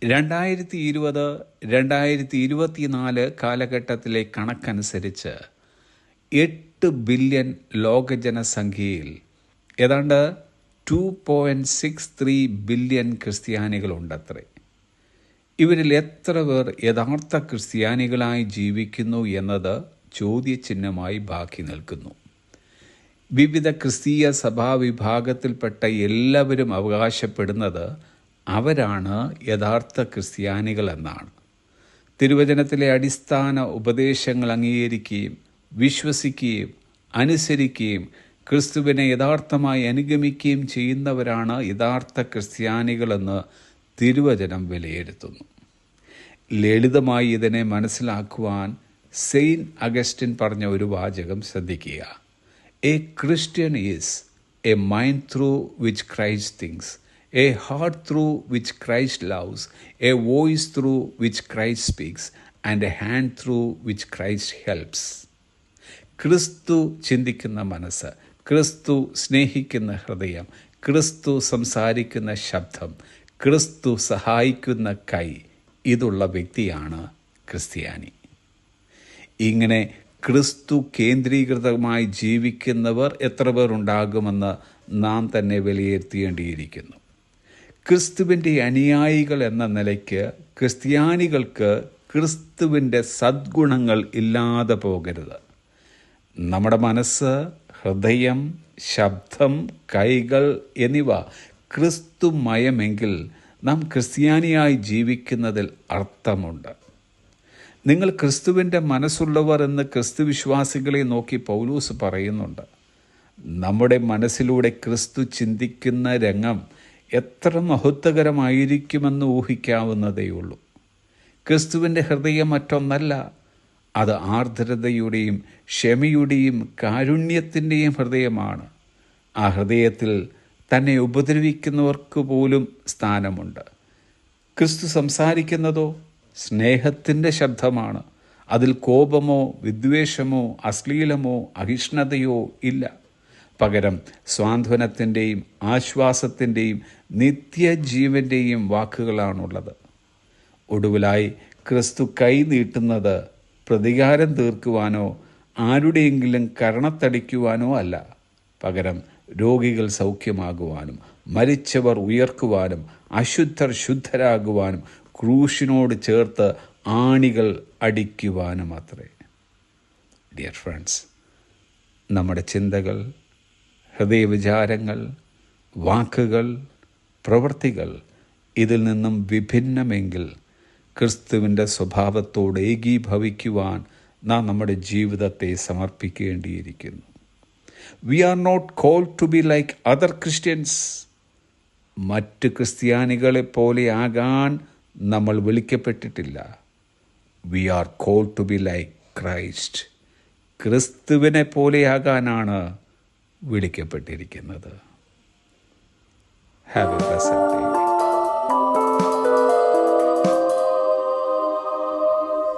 2020 2024 കാലഘട്ടത്തിലെ കണക്കനുസരിച്ച് 8 ബില്യൺ ലോക ജനസംഖ്യയിൽ ഏതാണ്ട് 2.63 ബില്യൺ ക്രിസ്ത്യാനികളുണ്ടത്രേ. ഇവരിൽ എത്ര പേർ യഥാർത്ഥ ക്രിസ്ത്യാനികളായി ജീവിക്കുന്നു എന്നത് ചോദ്യചിഹ്നമായി ബാക്കി നിൽക്കുന്നു. വിവിധ ക്രിസ്തീയ സഭാവിഭാഗത്തിൽപ്പെട്ട എല്ലാവരും അവകാശപ്പെടുന്നത് അവരാണ് യഥാർത്ഥ ക്രിസ്ത്യാനികൾ എന്നാണ്. തിരുവചനത്തിലെ അടിസ്ഥാന ഉപദേശങ്ങൾ അംഗീകരിക്കുകയും വിശ്വസിക്കുകയും അനുസരിക്കുകയും ക്രിസ്തുവിനെ യഥാർത്ഥമായി അനുഗമിക്കുകയും ചെയ്യുന്നവരാണ് യഥാർത്ഥ ക്രിസ്ത്യാനികളെന്ന് തിരുവചനം വിലയിരുത്തുന്നു. ലളിതമായി ഇതിനെ മനസ്സിലാക്കുവാൻ സെയിൻറ്റ് അഗസ്റ്റിൻ പറഞ്ഞ ഒരു വാചകം ശ്രദ്ധിക്കുക. A Christian is A mind through which Christ things, a heart through which Christ loves, a voice through which Christ speaks, and a hand through which Christ helps. ക്രിസ്തു ചിന്തിക്കുന്ന മനസ്സ്, ക്രിസ്തു സ്നേഹിക്കുന്ന ഹൃദയം, ക്രിസ്തു സംസാരിക്കുന്ന ശബ്ദം, ക്രിസ്തു സഹായിക്കുന്ന കൈ, ഇതുള്ള വ്യക്തിയാണ് ക്രിസ്ത്യാനി. ഇങ്ങനെ ക്രിസ്തു കേന്ദ്രീകൃതമായി ജീവിക്കുന്നവർ എത്ര പേർ ഉണ്ടാകുമെന്ന് നാം തന്നെ വിലയിരുത്തേണ്ടിയിരിക്കുന്നു. ക്രിസ്തുവിൻ്റെ അനുയായികൾ എന്ന നിലയ്ക്ക് ക്രിസ്ത്യാനികൾക്ക് ക്രിസ്തുവിൻ്റെ സദ്ഗുണങ്ങൾ ഇല്ലാതെ പോകരുത്. നമ്മുടെ മനസ്സ്, ഹൃദയം, ശബ്ദം, കൈകൾ എന്നിവ ക്രിസ്തുമയമെങ്കിൽ നാം ക്രിസ്ത്യാനിയായി ജീവിക്കുന്നതിൽ അർത്ഥമുണ്ട്. നിങ്ങൾ ക്രിസ്തുവിൻ്റെ മനസ്സുള്ളവർ എന്ന് ക്രിസ്തുവിശ്വാസികളെ നോക്കി പൗലോസ് പറയുന്നുണ്ട്. നമ്മുടെ മനസ്സിലൂടെ ക്രിസ്തു ചിന്തിക്കുന്ന രംഗം എത്ര മഹത്വകരമായിരിക്കുമെന്ന് ഊഹിക്കാവുന്നതേയുള്ളൂ. ക്രിസ്തുവിൻ്റെ ഹൃദയം മറ്റൊന്നല്ല, അത് ആർദ്രതയുടെയും ക്ഷമയുടെയും കാരുണ്യത്തിൻ്റെയും ഹൃദയമാണ്. ആ ഹൃദയത്തിൽ തന്നെ ഉപദ്രവിക്കുന്നവർക്ക് പോലും സ്ഥാനമുണ്ട്. ക്രിസ്തു സംസാരിക്കുന്നതോ സ്നേഹത്തിൻ്റെ ശബ്ദമാണ്. അതിൽ കോപമോ വിദ്വേഷമോ അശ്ലീലമോ അഹിഷ്ണുതയോ ഇല്ല. പകരം സ്വാന്തനത്തിൻ്റെയും ആശ്വാസത്തിൻ്റെയും നിത്യജീവൻ്റെയും വാക്കുകളാണുള്ളത്. ഒടുവിലായി ക്രിസ്തു കൈ നീട്ടുന്നത് പ്രതികാരം തീർക്കുവാനോ ആരുടെയെങ്കിലും കരണത്തടിക്കുവാനോ അല്ല. പകരം രോഗികൾ സൗഖ്യമാകുവാനും മരിച്ചവർ ഉയർക്കുവാനും അശുദ്ധർ ശുദ്ധരാകുവാനും ക്രൂശിനോട് ചേർത്ത് ആണികൾ അടിക്കുവാനും അത്രേ. ഡിയർ ഫ്രണ്ട്സ്, നമ്മുടെ ചിന്തകൾ, ഹൃദയവിചാരങ്ങൾ, വാക്കുകൾ, പ്രവൃത്തികൾ ഇതിൽ നിന്നും വിഭിന്നമെങ്കിൽ ക്രിസ്തുവിൻ്റെ സ്വഭാവത്തോട് ഏകീഭവിക്കുവാൻ നാം നമ്മുടെ ജീവിതത്തെ സമർപ്പിക്കേണ്ടിയിരിക്കുന്നു. We are not called to be like other Christians. മറ്റ് ക്രിസ്ത്യാനികളെപ്പോലെ ആകാൻ നമ്മൾ വിളിക്കപ്പെട്ടിട്ടില്ല. We are called to be like Christ. ക്രിസ്തുവിനെ പോലെയാകാനാണ് വിളിക്കപ്പെട്ടിരിക്കുന്നത്. Have a blessed day.